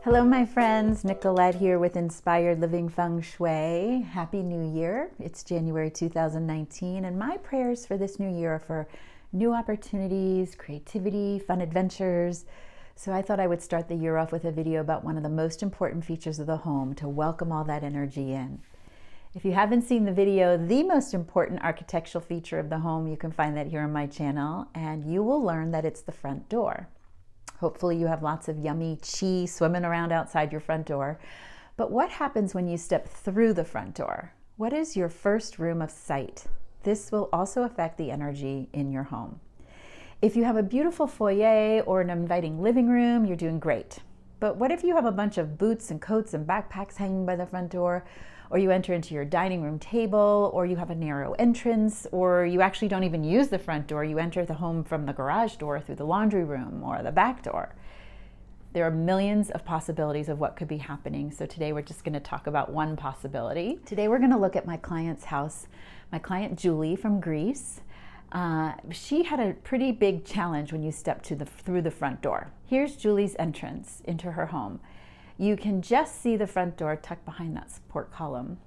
Hello my friends, Nicolette here with Inspired Living Feng Shui. Happy New Year. It's January 2019 and my prayers for this new year are for new opportunities, creativity, fun adventures. So I thought I would start the year off with a video about one of the most important features of the home to welcome all that energy in. If you haven't seen the video, the most important architectural feature of the home, you can find that here on my channel, and you will learn that it's the front door. Hopefully you have lots of yummy chi swimming around outside your front door. But what happens when you step through the front door? What is your first room of sight? This will also affect the energy in your home. If you have a beautiful foyer or an inviting living room, you're doing great. But what if you have a bunch of boots and coats and backpacks hanging by the front door? Or you enter into your dining room table, or you have a narrow entrance, or you actually don't even use the front door. You enter the home from the garage door through the laundry room or the back door. There are millions of possibilities of what could be happening. So today we're just going to talk about one possibility. Today we're going to look at my client's house. My client Julie from Greece. She had a pretty big challenge when you step through the front door. Here's Julie's entrance into her home. You can just see the front door tucked behind that support column.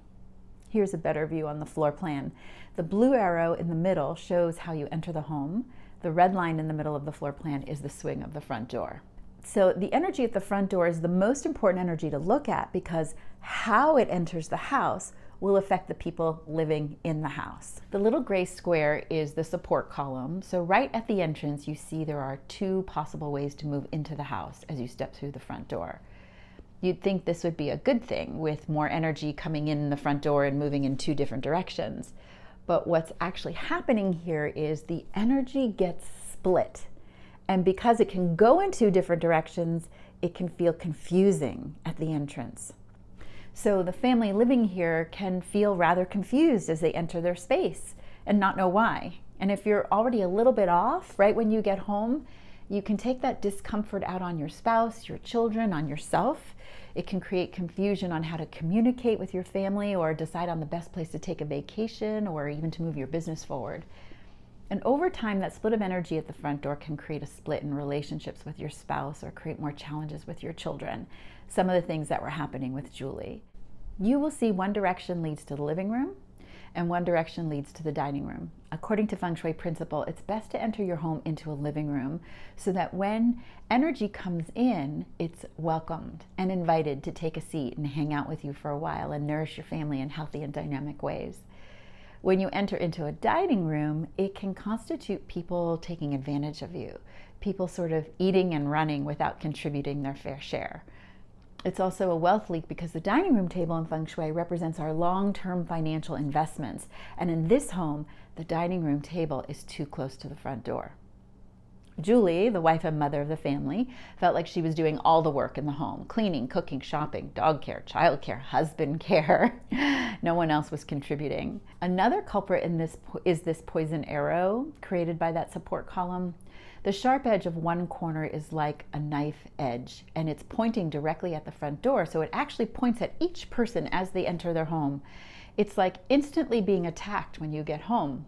Here's a better view on the floor plan. The blue arrow in the middle shows how you enter the home. The red line in the middle of the floor plan is the swing of the front door. So the energy at the front door is the most important energy to look at because how it enters the house will affect the people living in the house. The little gray square is the support column. So right at the entrance, you see there are two possible ways to move into the house as you step through the front door. You'd think this would be a good thing with more energy coming in the front door and moving in two different directions. But what's actually happening here is the energy gets split. And because it can go in two different directions, it can feel confusing at the entrance. So the family living here can feel rather confused as they enter their space and not know why. And if you're already a little bit off right when you get home, you can take that discomfort out on your spouse, your children, on yourself. It can create confusion on how to communicate with your family or decide on the best place to take a vacation or even to move your business forward. And over time, that split of energy at the front door can create a split in relationships with your spouse or create more challenges with your children. Some of the things that were happening with Julie. You will see one direction leads to the living room and one direction leads to the dining room. According to Feng Shui principle, it's best to enter your home into a living room so that when energy comes in, it's welcomed and invited to take a seat and hang out with you for a while and nourish your family in healthy and dynamic ways. When you enter into a dining room, it can constitute people taking advantage of you, people sort of eating and running without contributing their fair share. It's also a wealth leak because the dining room table in Feng Shui represents our long-term financial investments. And in this home, the dining room table is too close to the front door. Julie, the wife and mother of the family, felt like she was doing all the work in the home: cleaning, cooking, shopping, dog care, child care, husband care. No one else was contributing. Another culprit in this is this poison arrow created by that support column. The sharp edge of one corner is like a knife edge, and it's pointing directly at the front door, so it actually points at each person as they enter their home. It's like instantly being attacked when you get home.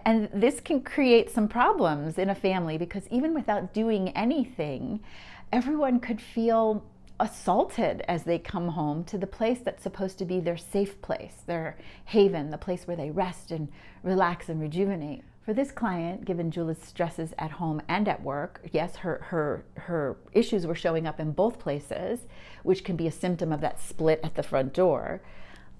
And this can create some problems in a family because even without doing anything, everyone could feel assaulted as they come home to the place that's supposed to be their safe place, their haven, the place where they rest and relax and rejuvenate. For this client, given Julie's stresses at home and at work, yes, her issues were showing up in both places, which can be a symptom of that split at the front door.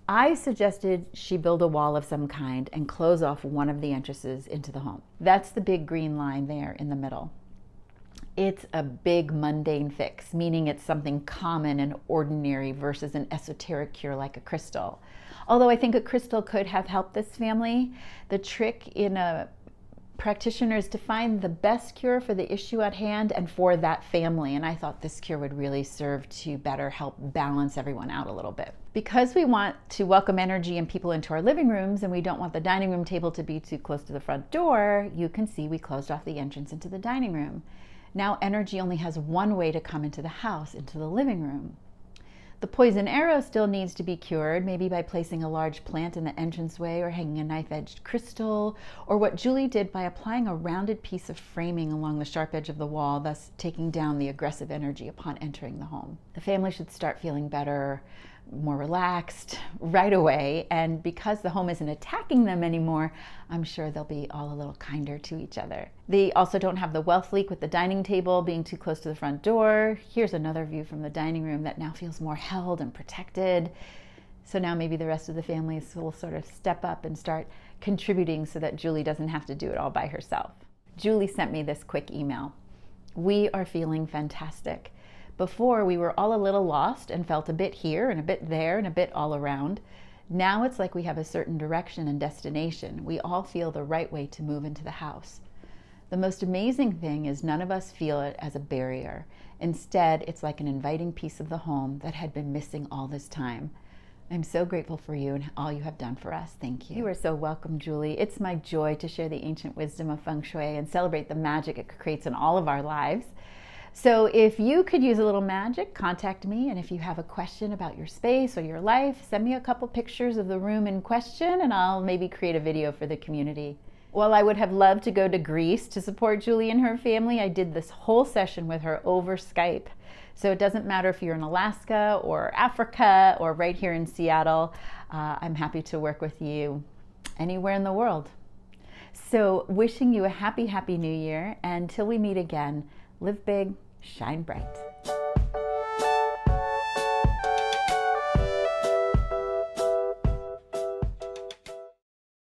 I suggested she build a wall of some kind and close off one of the entrances into the home. That's the big green line there in the middle. It's a big mundane fix, meaning it's something common and ordinary versus an esoteric cure like a crystal. Although I think a crystal could have helped this family, the trick in a practitioner is to find the best cure for the issue at hand and for that family. And I thought this cure would really serve to better help balance everyone out a little bit. Because we want to welcome energy and people into our living rooms and we don't want the dining room table to be too close to the front door, you can see we closed off the entrance into the dining room. Now energy only has one way to come into the house, into the living room. The poison arrow still needs to be cured, maybe by placing a large plant in the entranceway or hanging a knife-edged crystal, or what Julie did by applying a rounded piece of framing along the sharp edge of the wall, thus taking down the aggressive energy upon entering the home. The family should start feeling better, more relaxed right away, and because the home isn't attacking them anymore, I'm sure they'll be all a little kinder to each other. They also don't have the wealth leak with the dining table being too close to the front door. Here's another view from the dining room that now feels more held and protected. So now maybe the rest of the families will sort of step up and start contributing so that Julie doesn't have to do it all by herself. Julie sent me this quick email. We are feeling fantastic. Before, we were all a little lost and felt a bit here and a bit there and a bit all around. Now it's like we have a certain direction and destination. We all feel the right way to move into the house. The most amazing thing is none of us feel it as a barrier. Instead, it's like an inviting piece of the home that had been missing all this time. I'm so grateful for you and all you have done for us. Thank you. You are so welcome, Julie. It's my joy to share the ancient wisdom of Feng Shui and celebrate the magic it creates in all of our lives. So if you could use a little magic, contact me. And if you have a question about your space or your life, send me a couple pictures of the room in question and I'll maybe create a video for the community. While I would have loved to go to Greece to support Julie and her family, I did this whole session with her over Skype. So it doesn't matter if you're in Alaska or Africa or right here in Seattle. I'm happy to work with you anywhere in the world. So wishing you a happy, happy new year. And until we meet again, live big, shine bright.